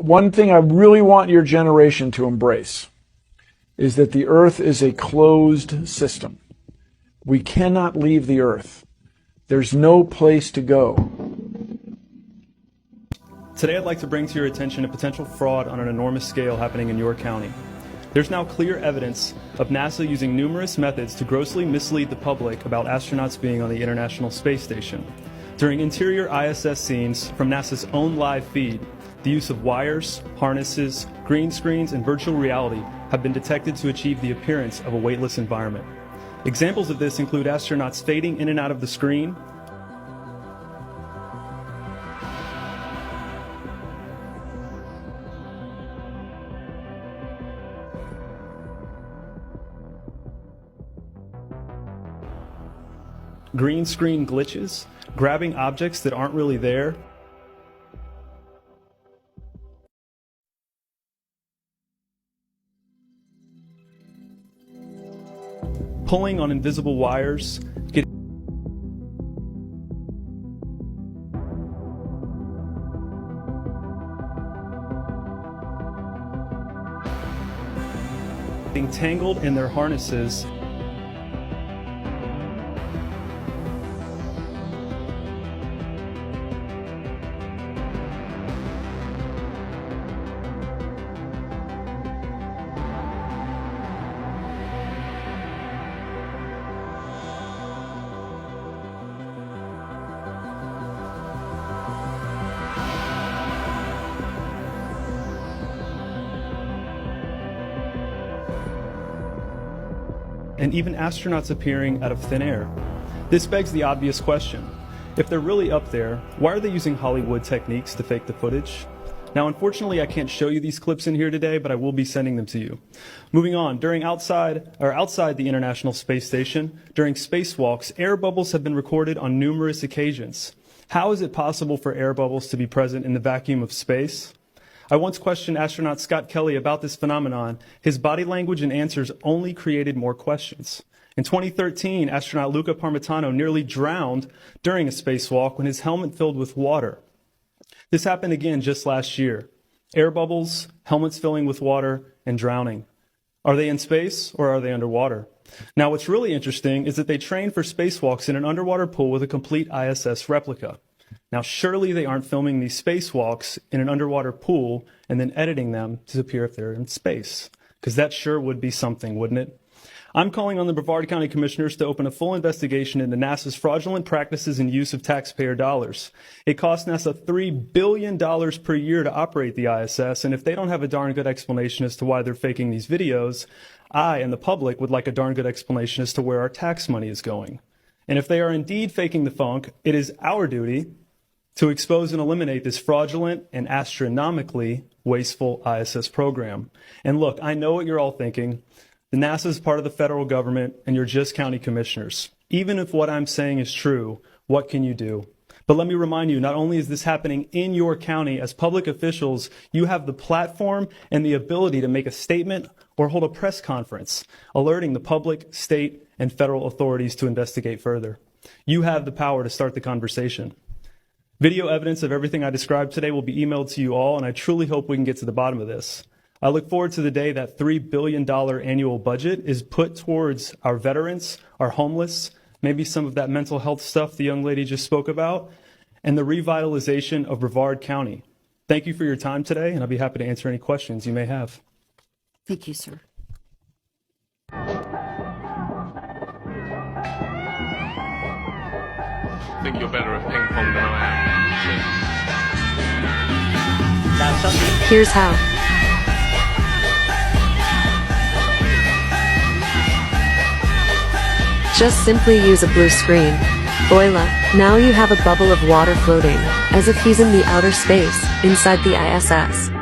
one thing I really want your generation to embrace is that the Earth is a closed system. We cannot leave the Earth. There's no place to go. Today I'd like to bring to your attention a potential fraud on an enormous scale happening in your county. There's now clear evidence of NASA using numerous methods to grossly mislead the public about astronauts being on the International Space Station. During interior ISS scenes from NASA's own live feed, the use of wires, harnesses, green screens, and virtual reality have been detected to achieve the appearance of a weightless environment. Examples of this include astronauts fading in and out of the screen, green screen glitches, grabbing objects that aren't really there, pulling on invisible wires, getting tangled in their harnesses, and even astronauts appearing out of thin air. This begs the obvious question. If they're really up there, why are they using Hollywood techniques to fake the footage? Now, unfortunately, I can't show you these clips in here today, but I will be sending them to you. Moving on, outside the International Space Station, during spacewalks, air bubbles have been recorded on numerous occasions. How is it possible for air bubbles to be present in the vacuum of space? I once questioned astronaut Scott Kelly about this phenomenon. His body language and answers only created more questions. In 2013, astronaut Luca Parmitano nearly drowned during a spacewalk when his helmet filled with water. This happened again just last year. Air bubbles, helmets filling with water, and drowning. Are they in space or are they underwater? Now, what's really interesting is that they trained for spacewalks in an underwater pool with a complete ISS replica. Now, surely they aren't filming these spacewalks in an underwater pool and then editing them to appear if they're in space, because that sure would be something, wouldn't it? I'm calling on the Brevard County Commissioners to open a full investigation into NASA's fraudulent practices and use of taxpayer dollars. It costs NASA $3 billion per year to operate the ISS, and if they don't have a darn good explanation as to why they're faking these videos, I and the public would like a darn good explanation as to where our tax money is going. And if they are indeed faking the funk, it is our duty to expose and eliminate this fraudulent and astronomically wasteful ISS program. And look, I know what you're all thinking. The NASA is part of the federal government, and you're just county commissioners. Even if what I'm saying is true, what can you do? But let me remind you, not only is this happening in your county, as public officials, you have the platform and the ability to make a statement or hold a press conference, alerting the public, state, and federal authorities to investigate further. You have the power to start the conversation. Video evidence of everything I described today will be emailed to you all, and I truly hope we can get to the bottom of this. I look forward to the day that $3 billion annual budget is put towards our veterans, our homeless, maybe some of that mental health stuff the young lady just spoke about, and the revitalization of Brevard County. Thank you for your time today, and I'll be happy to answer any questions you may have. Thank you, sir. I think you're better at ping pong than I am. Here's how. Just simply use a blue screen. Voila, now you have a bubble of water floating, as if he's in the outer space, inside the ISS.